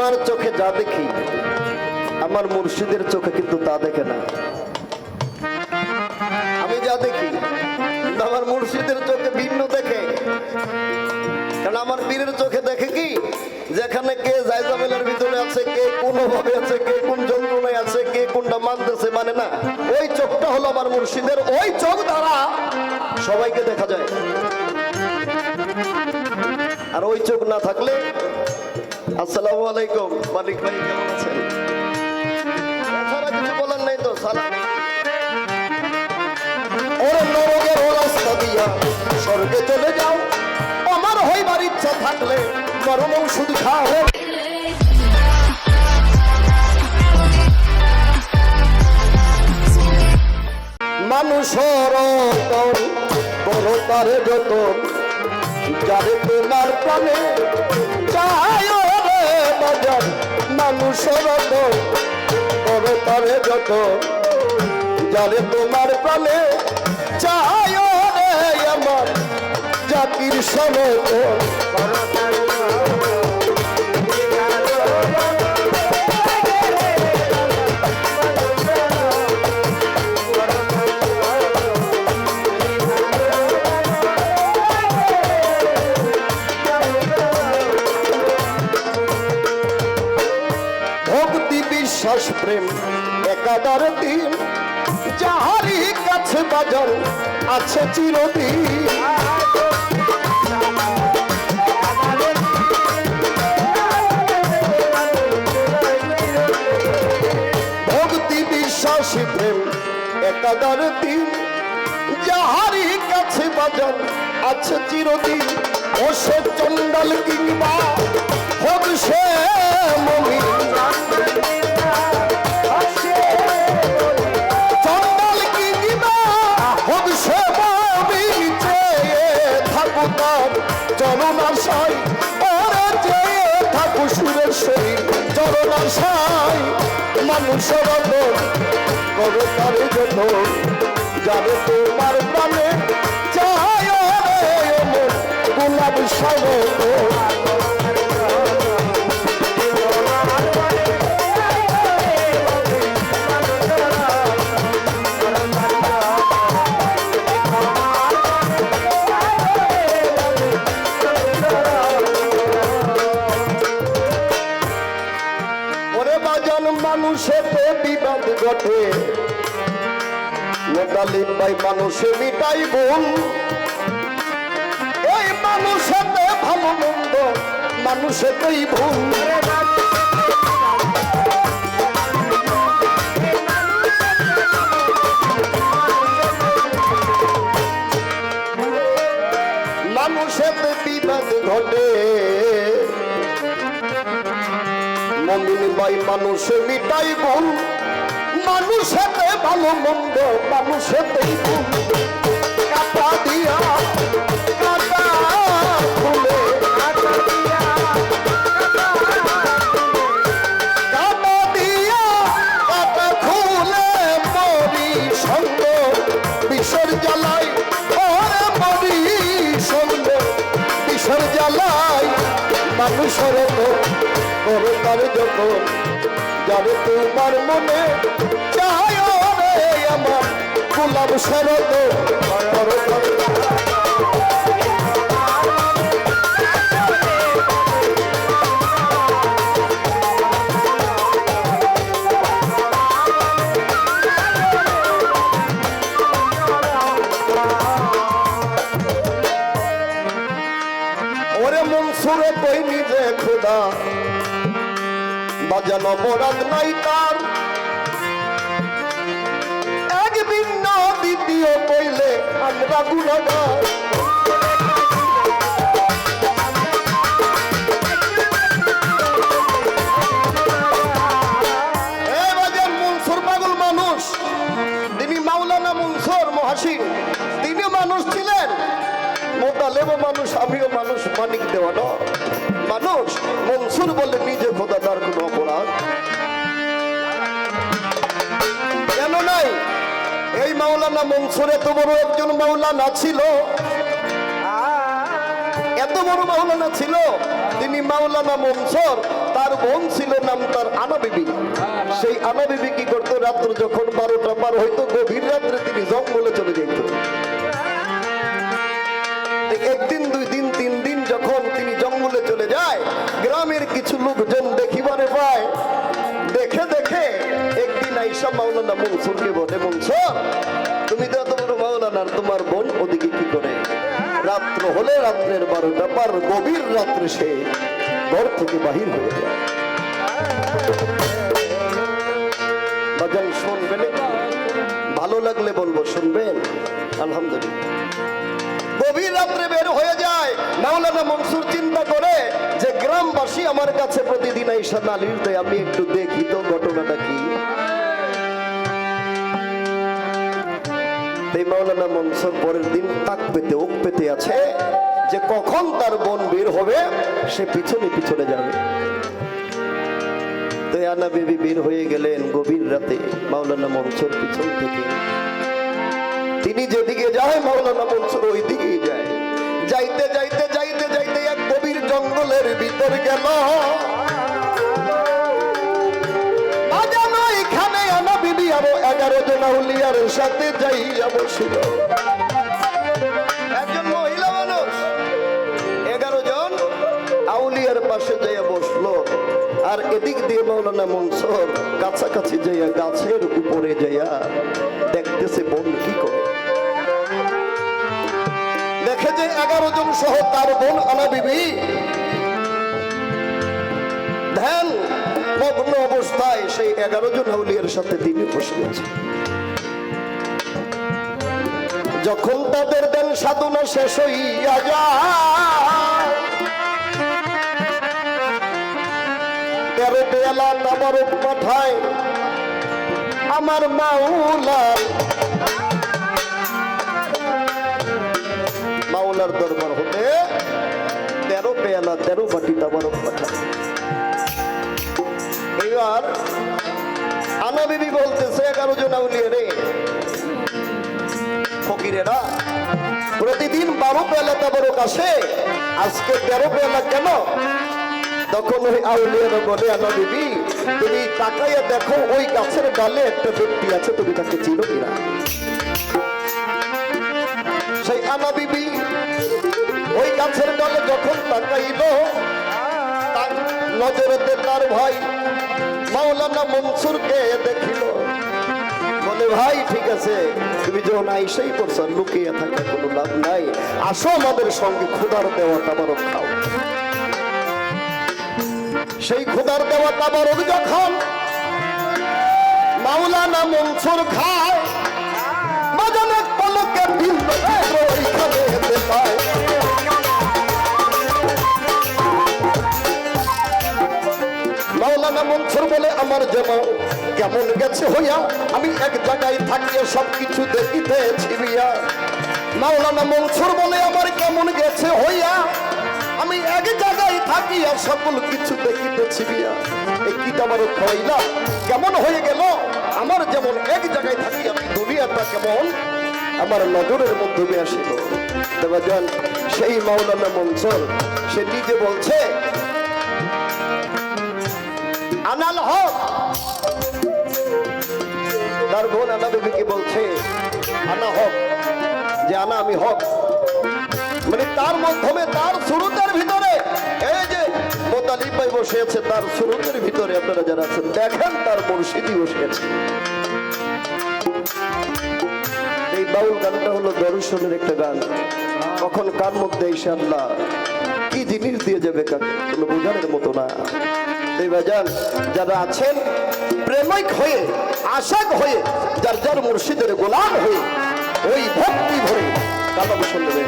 আপনার চোখে যা দেখি আমার মুর্শিদের চোখে কিন্তু তা দেখে না। আমি যা দেখি আমার মুর্শিদের চোখে ভিন্ন দেখে। কারণ আমার পীরের চোখে দেখে কি, যেখানে কে জায়জামেলের ভিতরে আছে, কে কোন ভাবে আছে, কে কোন যন্ত্রণায় আছে, কে কোনটা মানতেছে মানে না, ওই চোখটা হলো আমার মুর্শিদের। ওই চোখ দ্বারা সবাইকে দেখা যায়। আর ওই চোখ না থাকলে, আসসালামু আলাইকুম মালিক ভাই, কেমন আছেন? এছাড়া কিছু বলার নাই তো। সালাম। ওরে নরকের রাস্তা দিয়া স্বর্গে চলে যাও, আমার হইবার ইচ্ছা থাকলে নরম ওষুধ খাও। মানুষের বড় তার যতন, যারে তোমার প্রাণে চায় রে বাজার। মানুষের বড় তারে যতন, যারে তোমার প্রাণে চায় রে আমার জাতির সমতন। বিশ্বাস প্রেম একাদার দিন, যাহারি কাছে বাজার আছে চিরদিন। ভক্তি বিশ্বাস প্রেম একাদার দিন, যাহারি কাছে বাজার আছে চিরদিন। ও সে চন্ডাল কিংবা হোক সে মমিন, চরণাশাই ওরা চেয়ে থাকু সুরের শরীর চরণাশাই। মানুষের করো তার জন্য, যাবে তোমার প্রাণে চায় গোলাপ সাগর। মানুষেতে বিবাদ ঘটে, মোতালিব ভাই মানুষে মিটাই ভুল। এই মানুষেতে ভালো মন্দ মানুষেতেই ভুল। মানুষেতে বিবাদ ঘটে, মমিন ভাই মানুষে মিটাই ভুল। মানুষেতে ভালো মন্দ মানুষেতেই ভুল। কাটা দিয়া কাটা খুলে, কাটা দিয়া কাটা খুলে মরি সঙ্গ বিষর জ্বালাই। ওরে মরি সঙ্গ বিষর জ্বালাই। মানুষের করো তার যখন, যাবে তোমার মনে চায় রে আমার গোলাপ শরত। ওরে মনসুরে কই নিজে খোদা, বাজানো বরাদ নাই তার। একদিন না দ্বিতীয় কইলে আমরা গুণাগার। মনসুর পাগল মানুষ, তিনি মাওলানা মনসুর মহাসিন, তিনি মানুষ ছিলেন। মোতালেব মানুষ, আমিও মানুষ, মানিক দেওয়ানো মানুষ। মনসুর বলে নিজে খোদা, তার কোনো অপরাধ কেন নাই? এই মাওলানা মনসুর এত বড় একজন মাওলানা ছিল, এত বড় মাওলানা ছিল, তিনি মাওলানা মনসুর, তার বোন ছিল নাম তার আনা বিবি। সেই আনা বিবি কি করতো, রাত্র যখন 12টা পার হইতো, গভীর রাত্রে তিনি জঙ্গলে চলে যেত। একদিন, 2 দিন, 3 দিন যখন তিনি জঙ্গলে চলে যায়, গ্রামের কিছু লোকজন দেখিবারে পায়। দেখে দেখে একদিন আইসা মাওলানা মনসুরকে বলে, মনসুর তুমি তো এত বড় মাওলানা, তোমার বোন ওদিকে কি করে? রাত্র হলে রাত্রের 12টা পার, গভীর রাত্রে সে ঘর থেকে বাহির হয়ে যায়। বাজান শুনবেন, ভালো লাগলে বলবো, শুনবেন? আলহামদুলিল্লাহ। গভীর রাত্রে বের হয়ে যায়। মাওলানা মনসুর চিন্তা করে যে গ্রামবাসী আমার কাছে প্রতিদিন আইসা নালিশ দেয়, আমি একটু দেখি তো ঘটনাটা কি। তাই মাওলানা মনসুর পরের দিন তাক পেতে, ওক পেতে আছে যে কখন তার বোন বের হবে, সে পিছনে পিছনে যাবে। তো আনা বিবি বের হয়ে গেলেন গভীর রাতে মাওলানা মনসুর পিছন থেকে। তিনি যেদিকে যায় মাওলানা মনসুর ওই দিকেই যায়। যাইতে যাইতে যাইতে যাইতে এক গভীর জঙ্গলের ভিতর গেল। এখানে আনা বিবি আরো 11 জন আউলিয়ার সাথে যাইয়া বসিল। একজন মহিলা মানুষ 11 জন আউলিয়ার পাশে যাইয়া বসলো। আর এদিক দিয়ে মাওলানা মনসুর কাছাকাছি যাইয়া গাছের উপরে যাইয়া দেখতেছে বোন কি করে। দেখে যে 11 জন সহ তার বোন আনা বিবি ধ্যান মগ্ন অবস্থায় সেই 11 জন আউলিয়ার সাথে তিনি বসে আছে। যখন তাদের ধ্যান সাধনা শেষ হইয়া যায়, 13 পেয়ালা তাবারক পাঠায় আমার মাওলার দরবার হতে 13 পেয়ালা 13 বাটি তাবারক পাঠায়। এবার আনা বিবি বলতেছে, 11 জন আউলিয়া রে ফকিরেরা, প্রতিদিন 12 পেয়ালা তাবারক আসে, আজকে 13 পেয়ালা কেন? তখন ওই আউলিয়ারা বলে, আনা বিবি তুমি তাকাইয়া দেখো ওই গাছের ডালে একটা ব্যক্তি আছে, তুমি তাকে চিনো কিনা? সেই আনা বিবি ওই গাছের ডালে যখন তাকাইল, তার নজরেতে তার ভাই মাওলানা মনসুরকে দেখিল। বলে, ভাই ঠিক আছে, তুমি যখন আইসাই করছো, লুকিয়ে থাকা কোনো লাভ নাই, আসো আমাদের সঙ্গে খোদার দেওয়া তাবারক খাও। সেই খোদার দেওয়া তাবারক যখন মাওলানা মনসুর খায়, বাজানে পলকে ভিন্ন ওইখানে হেতে পায়। মাওলানা মনসুর বলে, আমার যেন কেমন গেছে হইয়া, আমি এক জায়গায় থাকিয়ে সবকিছু দেখিতেছি বিয়া। মাওলানা মনসুর বলে, আমার কেমন গেছে হইয়া, আমি এক জায়গায় থাকি আর সকল কিছু দেখিতেছি বিয়া। এই কি তাবারক খাওয়াইলা, কেমন হয়ে গেল? আমার যেমন এক জায়গায় থাকি, আমি দুনিয়াটা কেমন আমার নজরের মধ্যে আসিল। দেবাজান, সেই মাওলানা মনসুর সে নিজে বলছে, আনাল হক, তার বোন আনা বিবিকে বলছে আনা হক, যে আনা আমি হক। মানে তার মাধ্যমে, তার সুরতের ভিতরে, এই যে মোতালিব ভাই বসে আছে, তার সুরতের ভিতরে আপনারা যারা আছেন দেখেন, তার মুর্শিদি বসে আছে। এই বাউল গানটা হলো দর্শনের একটা গান। কখন কার মধ্যে এসে আল্লাহ কি জিনিস দিয়ে যাবে কাকে কোনো বোঝানোর মতো না। এই বাজান যারা আছেন প্রেমিক হয়ে, আশাক হয়ে, যার যার মুর্শিদের গোলাম হয়ে, ওই ভক্তি ভরে কালাম শুনবে।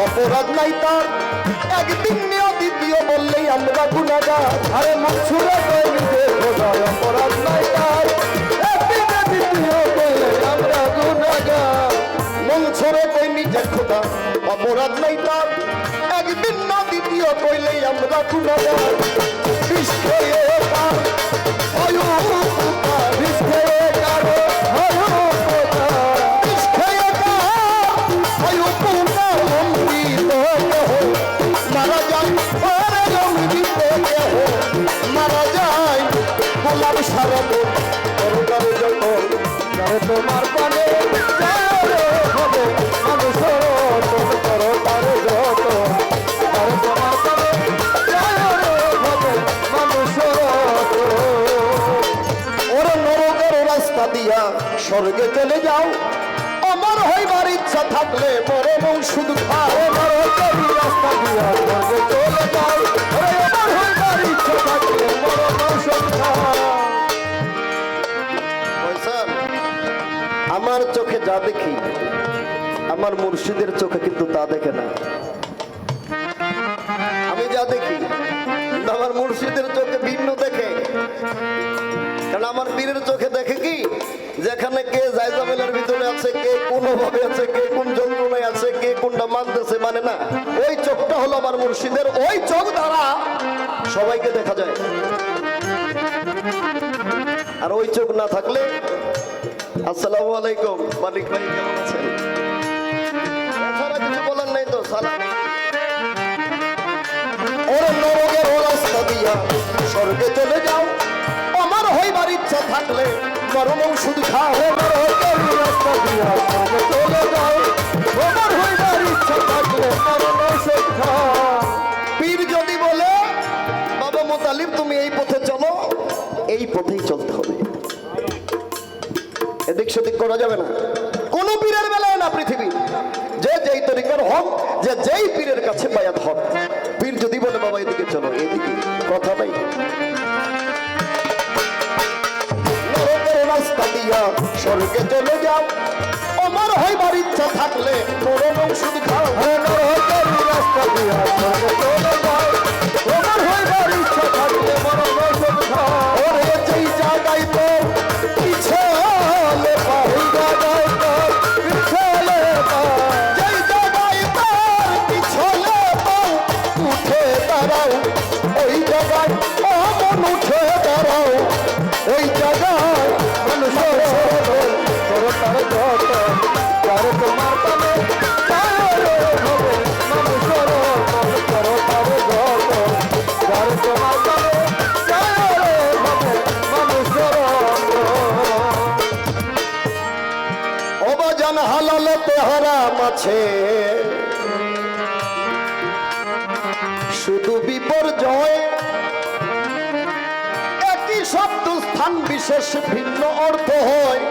অপরাধ নাই তার, একদিন দ্বিতীয় বললেই আমরা গুনাহগার। আরে মনসুরে কই নিজে খোদা, অপরাধ নাই তার, একদিন দ্বিতীয় বললেই আমরা গুনাহগার। সরে কই নিজে খোদা অপরাধ নাই তার একদিন না দ্বিতীয় কইলেই আমরা গুনাহগার বিষ খেয়ে তার হয় উপকার বিষ খেয়ে কারো হয় উপকার বিষ খেয়ে কার হয় উপকার অমৃত কেহ মারা যায় পরে অমৃত কেহ মারা যায় গোলাপ সারব করুণার যত যারে তোমার পানে যারে হবে মানুষের তোর করো তারে যত যারে তোমার পানে যারে হবে মানুষের ওরে নরকের রাস্তা দিয়া স্বর্গে চলে যাও আমার হইবার ইচ্ছা থাকলে মরণ শুধু খাও নরকের রাস্তা দিয়া স্বর্গে চলে যাও ওরে আমার হইবার ইচ্ছা থাকলে মরণ শুধু খাও আমার চোখে যা দেখি আমার মুর্শিদের চোখে কিন্তু তা দেখে না আমি যা দেখি আমার মুর্শিদের চোখে ভিন্ন দেখে কারণ আমার পীরের চোখে দেখে কি যেখানে কে জায়জামেলের ভিতরে আছে কে কোন ভাবে আছে কে কোন যন্ত্রণায় আছে কে কোনটা মানতেছে মানে না ওই চোখটা হলো আমার মুর্শিদের ওই চোখ দ্বারা সবাইকে দেখা যায় আর ওই চোখ না থাকলে আসসালামু আলাইকুম মালিক ভাই কেমন আছেন এছাড়া কিছু বলার নাই তো সালাম ওরে নরকের রাস্তা দিয়া স্বর্গে চলে যাও আমার হইবার ইচ্ছা থাকলে মরণ শুধু খাও নরকের রাস্তা দিয়া স্বর্গে চলে যাও আমার হইবার ইচ্ছা থাকলে মরণ শুধু খাও পীর যদি বলে বাবা মুতালিব তুমি এই পথে চলো এই পথেই চলতে হবে এদিক সেদিক করা যাবে না কোন পীরের বেলায় না পৃথিবী যে যেই তরিকার হক যে যেই পীরের কাছে বায়াত হক পীর যদি বলে বাবা এদিকে চলো এদিকে কথা নাই নরকের রাস্তা দিয়া স্বর্গে চলে যাও আমার হইবার ইচ্ছা থাকলে মরণ শুধু খাও নরকের রাস্তা দিয়া স্বর্গে চলে যাও আমার হইবার ইচ্ছা থাকলে মরণ শুধু খাও ওরে যেই জায়গায় তো পিছে ওই জায়গায় অমন উঠে দাঁড়াও ওই জায়গায় মানুষের করো তার যত যারে তোমার পানে যারে হবে মানুষের করো তার যত যারে তোমার পানে যারে হবে মানুষের অবাজান হালালতে হারাম আছে শুধু বিপর্যয় একই শব্দ স্থান বিশেষ ভিন্ন অর্থ হয়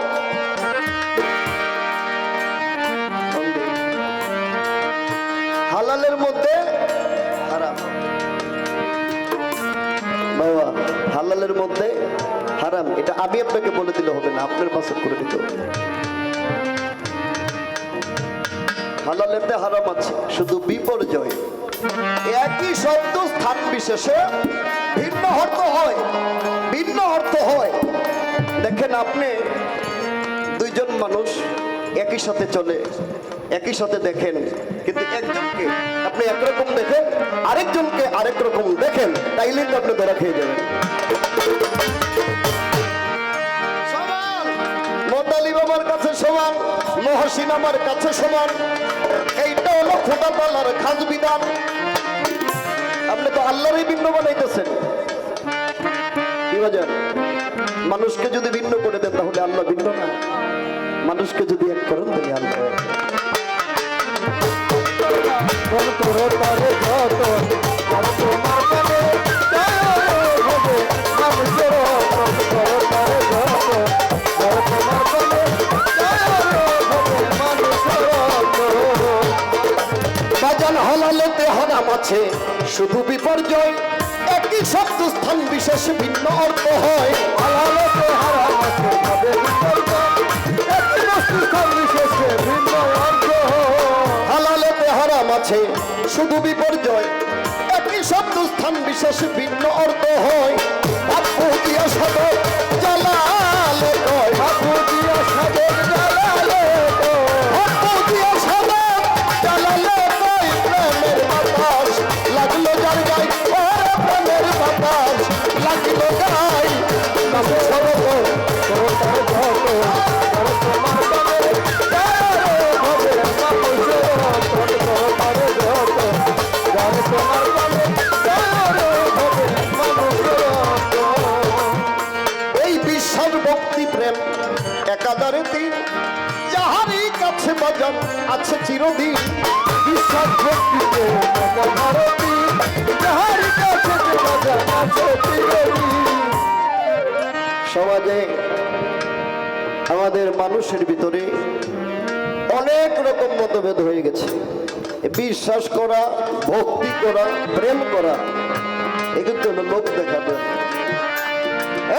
হালালের মধ্যে হারাম বাবা হালালের মধ্যে হারাম এটা আমি আপনাকে বলে দিলে হবে না আপনার পছন্দ করে দিতে হবে হালালেতে হারাম আছে শুধু বিপর্যয় একই শব্দ স্থান বিশেষে ভিন্ন অর্থ হয় ভিন্ন অর্থ হয় দেখেন আপনি দুইজন মানুষ একই সাথে চলে একই সাথে দেখেন কিন্তু একজনকে আপনি একরকম দেখেন আরেকজনকে আরেক রকম দেখেন তাইলে তো আপনি ধরা খেয়ে যাবেন সমান মোতালিব আমার কাছে সমান মহসিন আমার কাছে সমান এইটা হলো খোদা তাআলার খাস বিধান আপনি তো আল্লাহরই ভিন্ন বানাইতেছেন কি বাজার মানুষকে যদি ভিন্ন করে দেন তাহলে আল্লাহ ভিন্ন না মানুষকে যদি এক করেন তাহলে আল্লাহ বাজান হালালেতে হারাম আছে শুধু বিপর্যয় একই শব্দ স্থান বিশেষ ভিন্ন অর্থ হয় হালালেতে হারাম আছে একই বস্তু স্থান বিশেষে ভিন্ন অর্থ হালালেতে হারাম আছে শুধু বিপর্যয় একই শব্দ স্থান বিশেষ ভিন্ন অর্থ হয় বাপু দিয়া সদর জালালে কয় বাপু দিয়া সদর জালালে কয় বাপু দিয়া আছে চিরদিন বিশ্বাস ভক্তিতে মাতা ভারতী যাহার কাছে বাজান আছে চিরদিন। সমাজে আমাদের মানুষের ভিতরে অনেক রকম মতভেদ হয়ে গেছে। বিশ্বাস করা, ভক্তি করা, প্রেম করা এগুলো হলো লোক দেখাবে।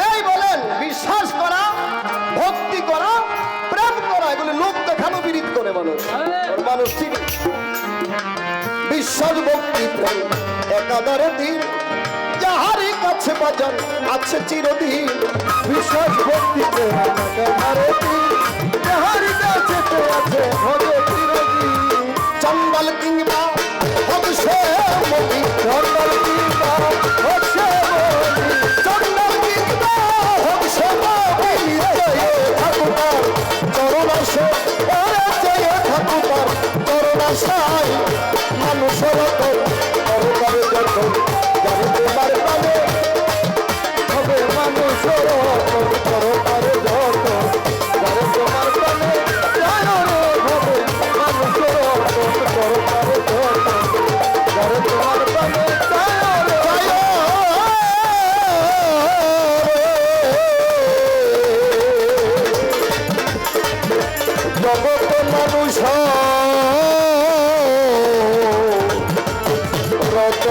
এই বলেন, বিশ্বাস করা, ভক্তি করা, প্রেম করা এগুলো লোক দেখানো বিরিত করে মানুষ। মানুষ ঠিক বিশ্বাস ভক্তি প্রেম একাধারে দিন যাহারই কাছে বাজান আছে চিরদিন। বিশ্বাস ভক্তি প্রেম একাধারে দিন যাহারই কাছে আছে হবে চিরদিন। চন্ডাল কিংবা হবসে মনি, চন্ডাল কিংবা হবসে মনি, চন্ডাল কিংবা হবসে মনি, জয় ঠাকুর চরণ আসে, জয় ঠাকুর চরণ আসাই মানুষের করতারে যত জানে তোমার পালে হবে মানুষের করতারে যত জানে তোমার পালে জানো হবে মানুষের করতারে যত জানে তোমার পালে জগত মানুষ রত